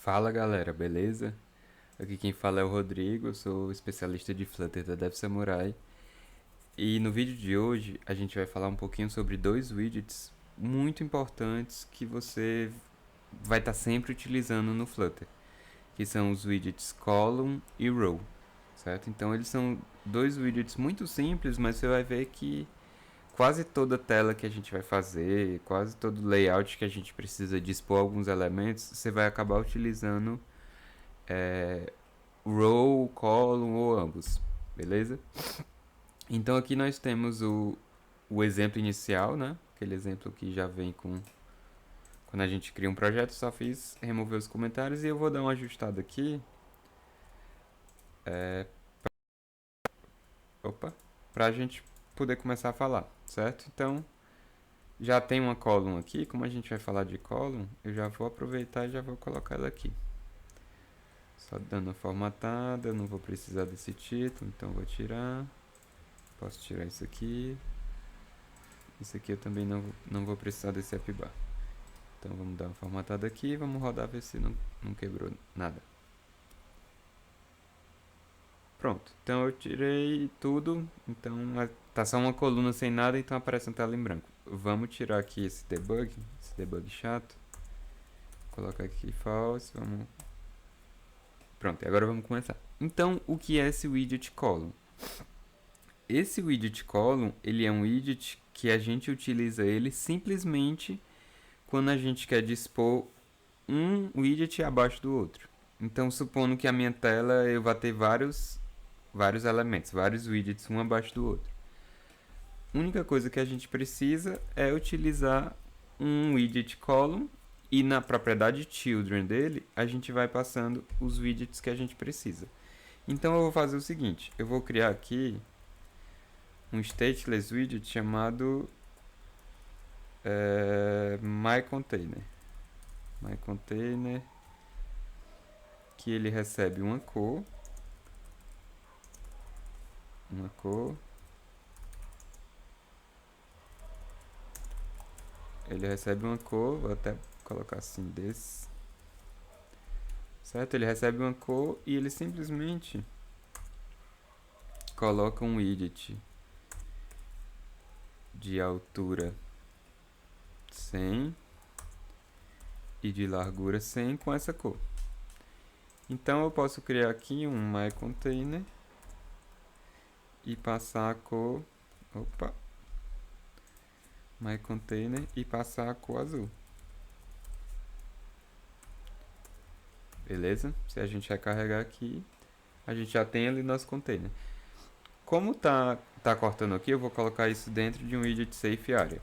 Fala galera, beleza? Aqui quem fala é o Rodrigo, eu sou especialista de Flutter da Dev Samurai. E no vídeo de hoje a gente vai falar um pouquinho sobre dois widgets muito importantes que você vai estar sempre utilizando no Flutter, que são os widgets Column e Row, certo? Então eles são dois widgets muito simples, mas você vai ver que quase toda tela que a gente vai fazer, quase todo layout que a gente precisa dispor alguns elementos, você vai acabar utilizando row, column ou ambos, beleza? Então aqui nós temos o exemplo inicial, né? Aquele exemplo que já vem com quando a gente cria um projeto, só fiz remover os comentários e eu vou dar uma ajustada aqui, opa, pra gente poder começar a falar, certo? Então já tem uma column aqui, como a gente vai falar de column, eu já vou aproveitar e já vou colocar ela aqui. Só dando uma formatada, eu não vou precisar desse título, então vou tirar. Posso tirar isso aqui. Isso aqui eu também não vou precisar desse appbar. Então vamos dar uma formatada aqui e vamos rodar ver se não quebrou nada. Pronto, então eu tirei tudo, então tá só uma coluna sem nada, então aparece uma tela em branco. Vamos tirar aqui esse debug chato. Colocar aqui false, vamos... Pronto, e agora vamos começar. Então, o que é esse widget column? Esse widget column, ele é um widget que a gente utiliza ele simplesmente quando a gente quer dispor um widget abaixo do outro. Então, supondo que a minha tela eu vá ter vários elementos, vários widgets um abaixo do outro. A única coisa que a gente precisa é utilizar um widget column e na propriedade children dele a gente vai passando os widgets que a gente precisa. Então eu vou fazer o seguinte, eu vou criar aqui um stateless widget chamado myContainer. MyContainer, que ele recebe uma cor, ele recebe uma cor, vou até colocar assim desse, certo? Ele recebe uma cor e ele simplesmente coloca um widget de altura 100 e de largura 100 com essa cor. Então eu posso criar aqui um myContainer e passar a cor, myContainer e passar a cor azul. Beleza? Se a gente recarregar aqui, a gente já tem ali nosso container. Como tá cortando aqui, eu vou colocar isso dentro de um widget safe area.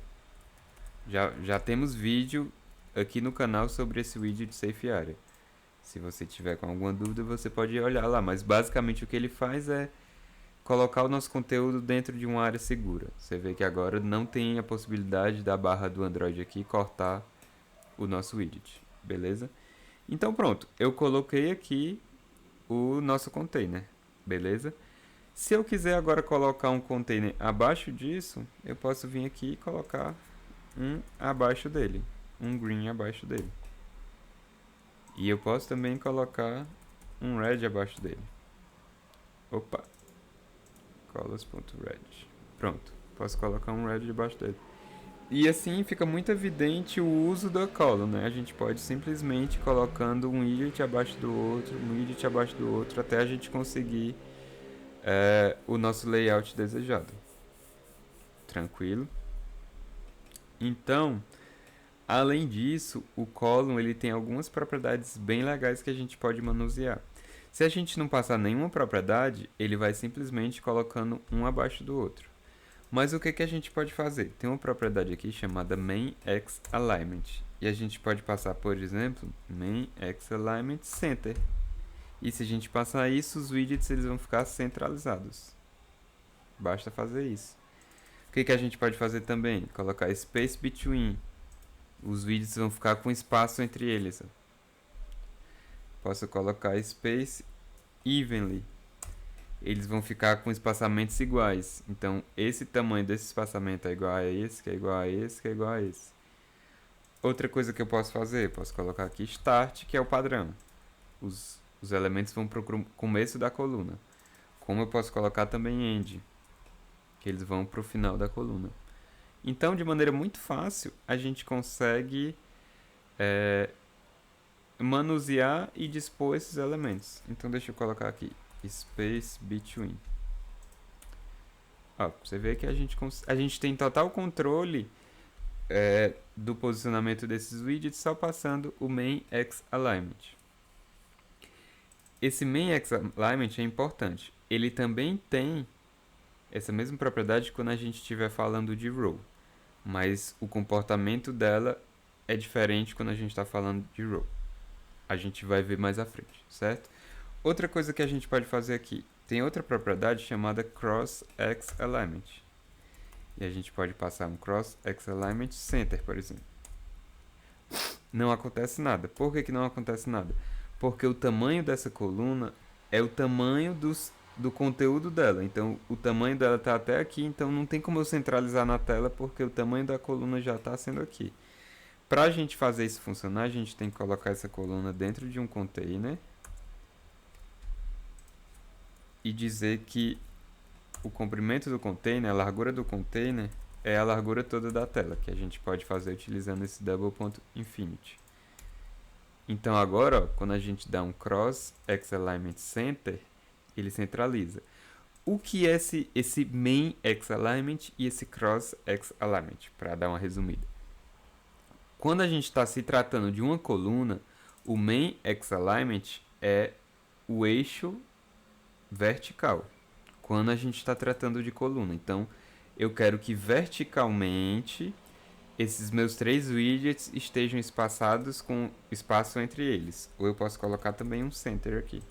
Já temos vídeo aqui no canal sobre esse widget safe area. Se você tiver com alguma dúvida, você pode olhar lá. Mas basicamente o que ele faz é colocar o nosso conteúdo dentro de uma área segura. Você vê que agora não tem a possibilidade da barra do Android aqui cortar o nosso widget. Beleza? Então pronto, eu coloquei aqui o nosso container. Beleza? Se eu quiser agora colocar um container abaixo disso, eu posso vir aqui e colocar um abaixo dele, um green abaixo dele. E eu posso também colocar um red abaixo dele. Opa! Colors.red. Pronto, posso colocar um red abaixo dele. E assim fica muito evidente o uso da column, né? A gente pode simplesmente colocando um widget abaixo do outro, um widget abaixo do outro, até a gente conseguir o nosso layout desejado. Tranquilo? Então, além disso, o column ele tem algumas propriedades bem legais que a gente pode manusear. Se a gente não passar nenhuma propriedade, ele vai simplesmente colocando um abaixo do outro. Mas o que a gente pode fazer? Tem uma propriedade aqui chamada main_x_alignment. E a gente pode passar, por exemplo, main_x_alignment center. E se a gente passar isso, os widgets eles vão ficar centralizados. Basta fazer isso. O que a gente pode fazer também? Colocar space between. Os widgets vão ficar com espaço entre eles. Posso colocar space evenly. Eles vão ficar com espaçamentos iguais. Então, esse tamanho desse espaçamento é igual a esse, que é igual a esse, que é igual a esse. Outra coisa que eu posso fazer, posso colocar aqui start, que é o padrão. os elementos vão para o começo da coluna. Como eu posso colocar também end, que eles vão para o final da coluna. Então, de maneira muito fácil, a gente consegue manusear e dispor esses elementos. Então, deixa eu colocar aqui, space between. Ó, você vê que a gente tem total controle do posicionamento desses widgets só passando o main X alignment. Esse main X alignment é importante. Ele também tem essa mesma propriedade quando a gente estiver falando de row, mas o comportamento dela é diferente quando a gente está falando de row. A gente vai ver mais à frente, certo? Outra coisa que a gente pode fazer aqui, tem outra propriedade chamada cross X alignment. E a gente pode passar um cross X alignment center, por exemplo. Não acontece nada. Por que não acontece nada? Porque o tamanho dessa coluna é o tamanho do conteúdo dela. Então, o tamanho dela está até aqui, então não tem como eu centralizar na tela, porque o tamanho da coluna já está sendo aqui. Para a gente fazer isso funcionar, a gente tem que colocar essa coluna dentro de um container e dizer que o comprimento do container, a largura do container, é a largura toda da tela, que a gente pode fazer utilizando esse double.infinity. Então agora, ó, quando a gente dá um cross X alignment center, ele centraliza. O que é esse main X alignment e esse cross X alignment, para dar uma resumida? Quando a gente está se tratando de uma coluna, o main X alignment é o eixo vertical. Quando a gente está tratando de coluna. Então, eu quero que verticalmente esses meus 3 widgets estejam espaçados com espaço entre eles. Ou eu posso colocar também um center aqui.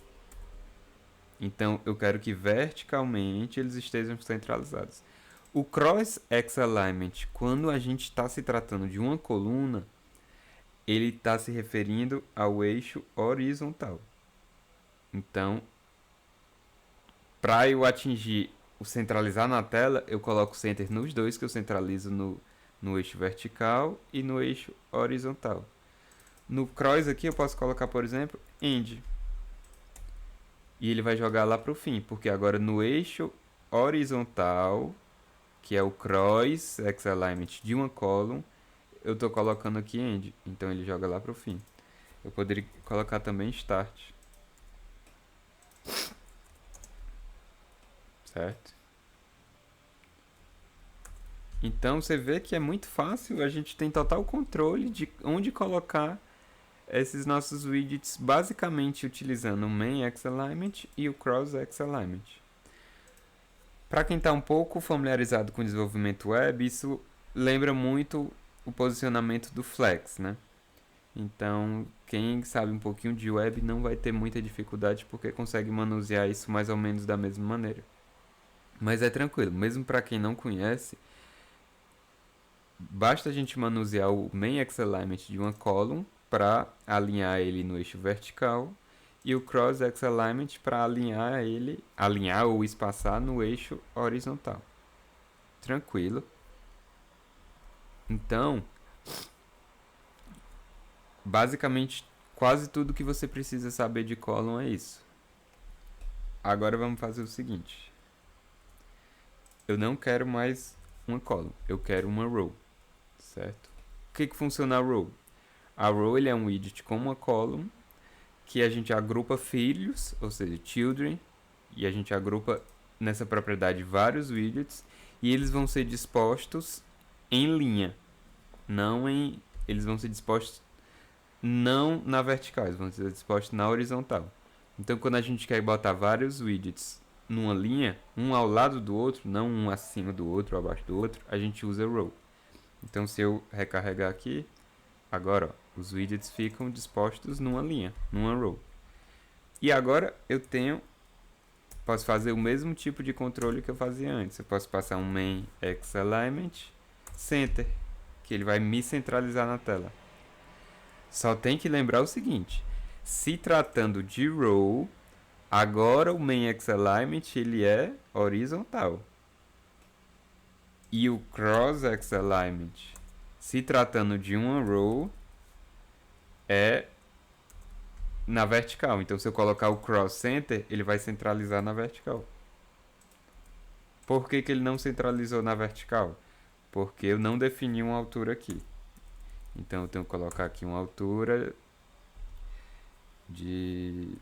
Então, eu quero que verticalmente eles estejam centralizados. O cross X alignment, quando a gente está se tratando de uma coluna, ele está se referindo ao eixo horizontal. Então, para eu atingir o centralizar na tela, eu coloco center nos dois, que eu centralizo no eixo vertical e no eixo horizontal. No cross aqui eu posso colocar, por exemplo, end. E ele vai jogar lá para o fim, porque agora no eixo horizontal, que é o cross X alignment de uma column, eu estou colocando aqui end. Então ele joga lá para o fim. Eu poderia colocar também start. Certo? Então você vê que é muito fácil, a gente tem total controle de onde colocar esses nossos widgets, basicamente utilizando o main X alignment e o cross X alignment. Para quem está um pouco familiarizado com o desenvolvimento web, isso lembra muito o posicionamento do flex, né? Então, quem sabe um pouquinho de web não vai ter muita dificuldade porque consegue manusear isso mais ou menos da mesma maneira. Mas é tranquilo, mesmo para quem não conhece, basta a gente manusear o main X alignment de uma column para alinhar ele no eixo vertical e o cross X alignment para alinhar ou espaçar no eixo horizontal. Tranquilo. Então, basicamente quase tudo que você precisa saber de column é isso. Agora vamos fazer o seguinte. Eu não quero mais uma column, eu quero uma row, certo? O que funciona a row? A row ele é um widget com uma column que a gente agrupa filhos, ou seja, children, e a gente agrupa nessa propriedade vários widgets e eles vão ser dispostos em linha, eles vão ser dispostos não na vertical, eles vão ser dispostos na horizontal. Então, quando a gente quer botar vários widgets numa linha, um ao lado do outro, não um acima do outro ou abaixo do outro, a gente usa row. Então, se eu recarregar aqui, agora ó, os widgets ficam dispostos numa linha, numa row. E agora eu posso fazer o mesmo tipo de controle que eu fazia antes. Eu posso passar um main X alignment center, que ele vai me centralizar na tela. Só tem que lembrar o seguinte: se tratando de row, agora o main X alignment ele é horizontal. E o cross X alignment, se tratando de uma row, é na vertical. Então, se eu colocar o cross center, ele vai centralizar na vertical. Por que que ele não centralizou na vertical? Porque eu não defini uma altura aqui. Então, eu tenho que colocar aqui uma altura de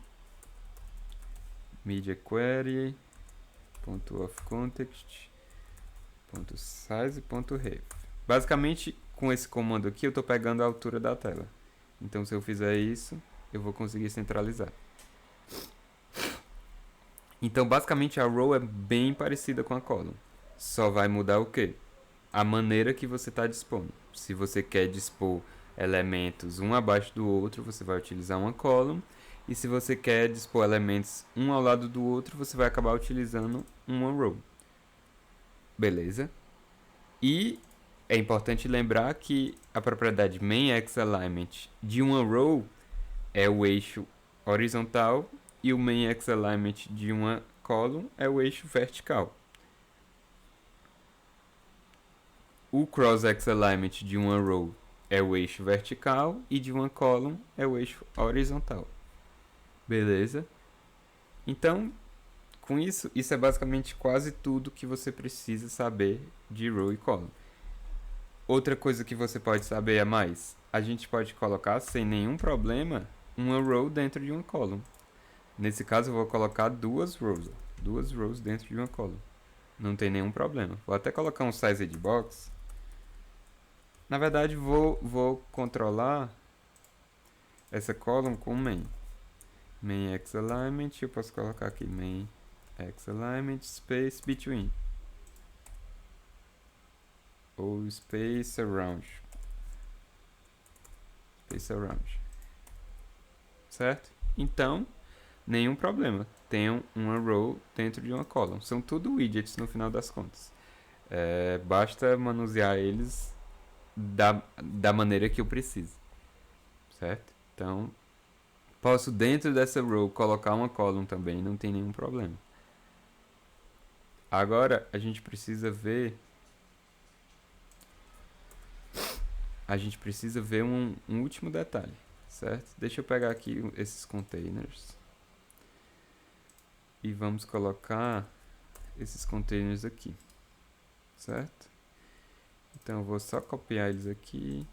media query, ponto of context, ponto size, ponto ref. Basicamente, com esse comando aqui, eu estou pegando a altura da tela. Então, se eu fizer isso, eu vou conseguir centralizar. Então, basicamente, a row é bem parecida com a column. Só vai mudar o quê? A maneira que você está dispondo. Se você quer dispor elementos um abaixo do outro, você vai utilizar uma column. E se você quer dispor elementos um ao lado do outro, você vai acabar utilizando uma row. Beleza? E é importante lembrar que a propriedade main_x_alignment de uma row é o eixo horizontal e o main_x_alignment de uma column é o eixo vertical. O cross_x_alignment de uma row é o eixo vertical e de uma column é o eixo horizontal. Beleza? Então, com isso é basicamente quase tudo que você precisa saber de row e column. Outra coisa que você pode saber a mais, a gente pode colocar sem nenhum problema uma row dentro de uma column. Nesse caso eu vou colocar duas rows dentro de uma column. Não tem nenhum problema. Vou até colocar um sized box. Na verdade vou controlar essa column com main. Main_x_alignment, eu posso colocar aqui main_x_alignment space between. Ou space around. Certo? Então, nenhum problema. Tenham uma row dentro de uma column. São tudo widgets no final das contas. Basta manusear eles da maneira que eu preciso. Certo? Então, posso dentro dessa row colocar uma column também, não tem nenhum problema. Agora, a gente precisa ver um último detalhe, certo? Deixa eu pegar aqui esses containers e vamos colocar esses containers aqui, certo? Então eu vou só copiar eles aqui,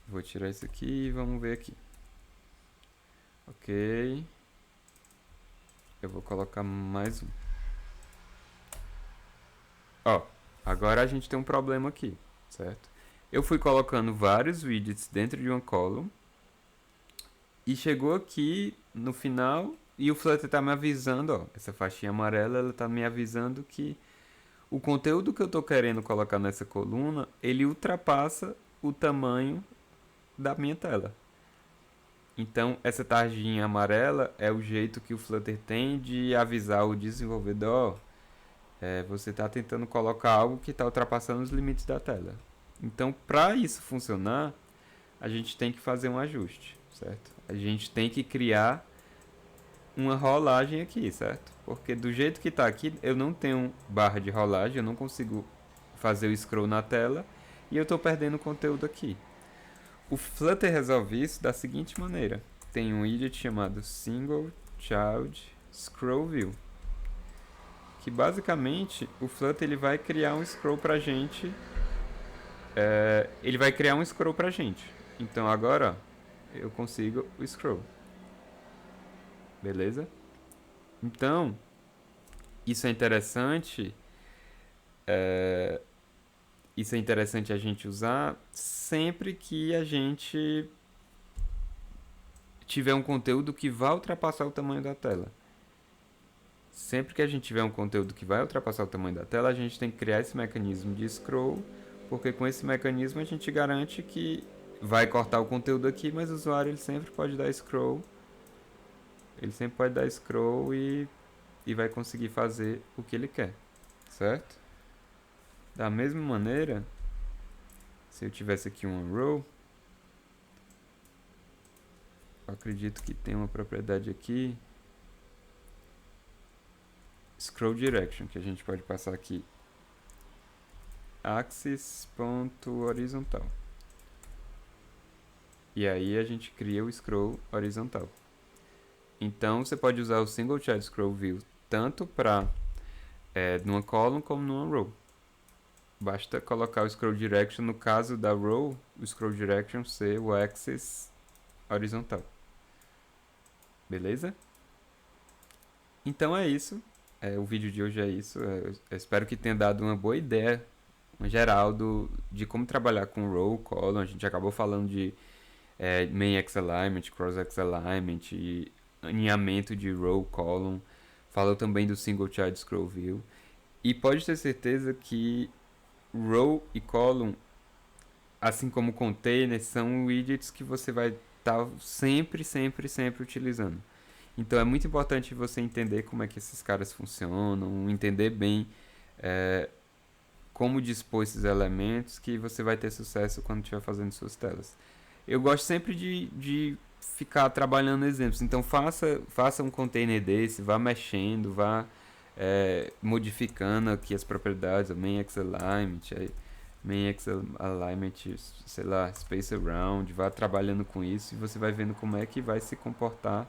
vou tirar isso aqui e vamos ver aqui. Ok, eu vou colocar mais um. Ó, agora a gente tem um problema aqui, certo? Eu fui colocando vários widgets dentro de uma column e chegou aqui no final e o Flutter está me avisando, ó, essa faixinha amarela, ela está me avisando que o conteúdo que eu estou querendo colocar nessa coluna, ele ultrapassa o tamanho da minha tela. Então, essa tarjinha amarela é o jeito que o Flutter tem de avisar o desenvolvedor, você está tentando colocar algo que está ultrapassando os limites da tela. Então, para isso funcionar, a gente tem que fazer um ajuste, certo? A gente tem que criar uma rolagem aqui, certo? Porque do jeito que está aqui, eu não tenho barra de rolagem, eu não consigo fazer o scroll na tela e eu estou perdendo conteúdo aqui. O Flutter resolve isso da seguinte maneira. Tem um widget chamado Single Child Scroll View, que basicamente o Flutter ele vai criar um scroll pra gente. Ele vai criar um scroll pra gente. Então agora eu consigo o scroll. Beleza? Então, isso é interessante. Isso é interessante a gente usar sempre que a gente tiver um conteúdo que vai ultrapassar o tamanho da tela. Sempre que a gente tiver um conteúdo que vai ultrapassar o tamanho da tela, a gente tem que criar esse mecanismo de scroll, porque com esse mecanismo a gente garante que vai cortar o conteúdo aqui, mas o usuário ele sempre pode dar scroll. Ele sempre pode dar scroll e vai conseguir fazer o que ele quer, certo? Da mesma maneira, se eu tivesse aqui uma row, eu acredito que tem uma propriedade aqui, scroll direction, que a gente pode passar aqui axis.horizontal. E aí a gente cria o scroll horizontal. Então você pode usar o Single Child Scroll View tanto para numa column como numa row. Basta colocar o scroll direction, no caso da row, o scroll direction ser o axis horizontal. Beleza? Então é isso. O vídeo de hoje é isso. Eu espero que tenha dado uma boa ideia, uma geral, de como trabalhar com row, column. A gente acabou falando de main X alignment, cross X alignment, e alinhamento de row, column. Falou também do single child scroll view. E pode ter certeza que row e column, assim como container, são widgets que você vai estar sempre, sempre, sempre utilizando. Então é muito importante você entender como é que esses caras funcionam, entender bem como dispor esses elementos, que você vai ter sucesso quando estiver fazendo suas telas. Eu gosto sempre de ficar trabalhando exemplos. Então faça um container desse, vá mexendo, vá modificando aqui as propriedades, o main X alignment, main X alignment, sei lá, space around, vá trabalhando com isso e você vai vendo como é que vai se comportar,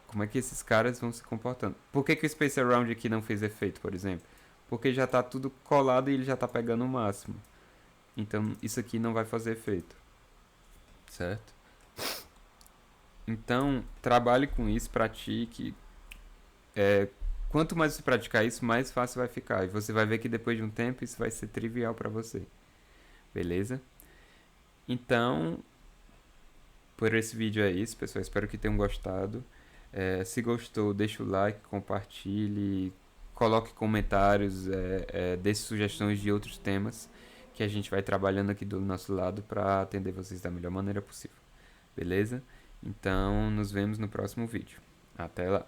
como é que esses caras vão se comportando. Por que o space around aqui não fez efeito, por exemplo? Porque já está tudo colado e ele já está pegando o máximo. Então isso aqui não vai fazer efeito, certo? Então trabalhe com isso, pratique. Quanto mais você praticar isso, mais fácil vai ficar. E você vai ver que depois de um tempo isso vai ser trivial para você. Beleza? Então, por esse vídeo é isso, pessoal. Espero que tenham gostado. Se gostou, deixa o like, compartilhe, coloque comentários, deixe sugestões de outros temas que a gente vai trabalhando aqui do nosso lado para atender vocês da melhor maneira possível. Beleza? Então, nos vemos no próximo vídeo. Até lá!